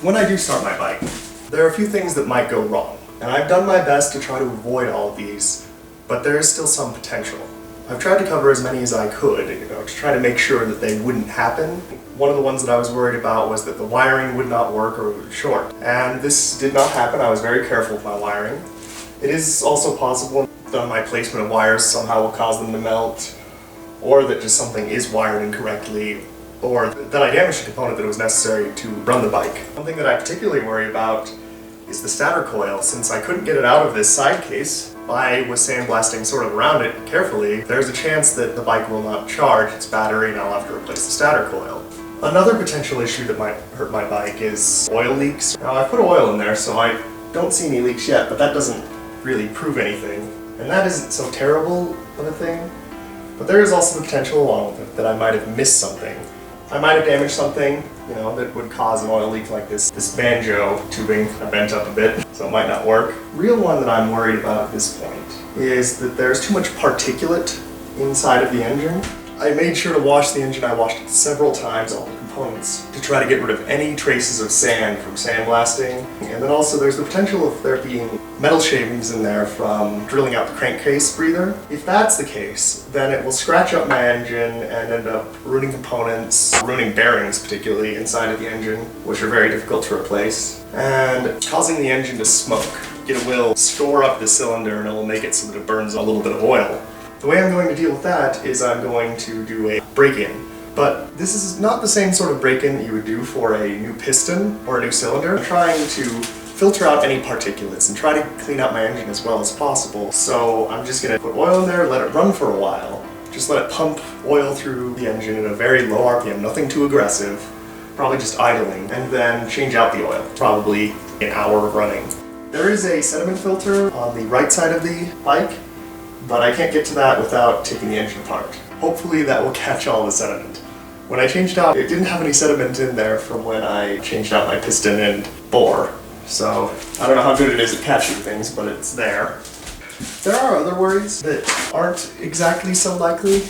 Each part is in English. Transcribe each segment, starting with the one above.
When I do start my bike, there are a few things that might go wrong, and I've done my best to try to avoid all of these, but there is still some potential. I've tried to cover as many as I could, to try to make sure that they wouldn't happen. One of the ones that I was worried about was that the wiring would not work or it would short, and this did not happen. I was very careful with my wiring. It is also possible that my placement of wires somehow will cause them to melt, or that just something is wired incorrectly, or that I damaged a component that was necessary to run the bike. Something that I particularly worry about is the stator coil. Since I couldn't get it out of this side case, I was sandblasting sort of around it carefully. There's a chance that the bike will not charge its battery and I'll have to replace the stator coil. Another potential issue that might hurt my bike is oil leaks. Now I put oil in there, so I don't see any leaks yet, but that doesn't really prove anything. And that isn't so terrible of a thing. But there is also the potential along with it that I might have missed something. I might have damaged something, that would cause an oil leak like this. This banjo tubing I bent up a bit, so it might not work. The real one that I'm worried about at this point is that there's too much particulate inside of the engine. I made sure to wash the engine. I washed it several times, all the components, to try to get rid of any traces of sand from sandblasting. And then also there's the potential of there being metal shavings in there from drilling out the crankcase breather. If that's the case, then it will scratch up my engine and end up ruining components, ruining bearings particularly inside of the engine, which are very difficult to replace, and causing the engine to smoke. It will store up the cylinder and it will make it so that it burns a little bit of oil. The way I'm going to deal with that is I'm going to do a break-in. But this is not the same sort of break-in that you would do for a new piston or a new cylinder. I'm trying to filter out any particulates and try to clean out my engine as well as possible. So I'm just going to put oil in there, let it run for a while. Just let it pump oil through the engine at a very low RPM, nothing too aggressive, probably just idling, and then change out the oil, probably an hour of running. There is a sediment filter on the right side of the bike, but I can't get to that without taking the engine apart. Hopefully that will catch all the sediment. When I changed out, it didn't have any sediment in there from when I changed out my piston and bore. So I don't know how good it is at catching things, but it's there. There are other worries that aren't exactly so likely.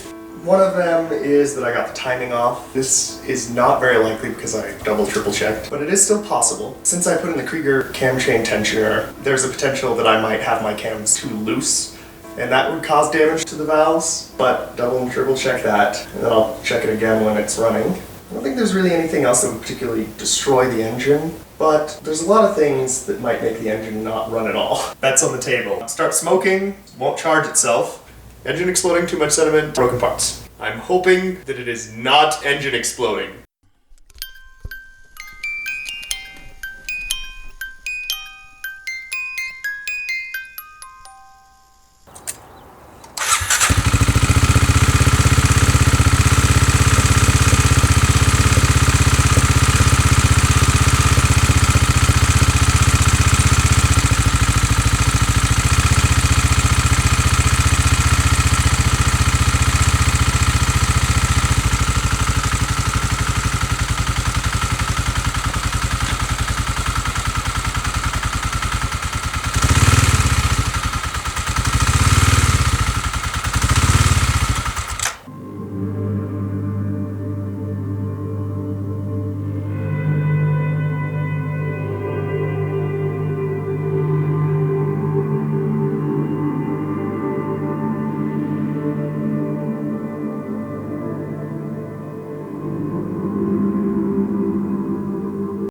One of them is that I got the timing off. This is not very likely because I triple checked, but it is still possible. Since I put in the Krieger cam chain tensioner, there's a potential that I might have my cams too loose, and that would cause damage to the valves, but double and triple check that, and then I'll check it again when it's running. I don't think there's really anything else that would particularly destroy the engine, but there's a lot of things that might make the engine not run at all. That's on the table. Start smoking, won't charge itself, engine exploding, too much sediment, broken parts. I'm hoping that it is not engine exploding.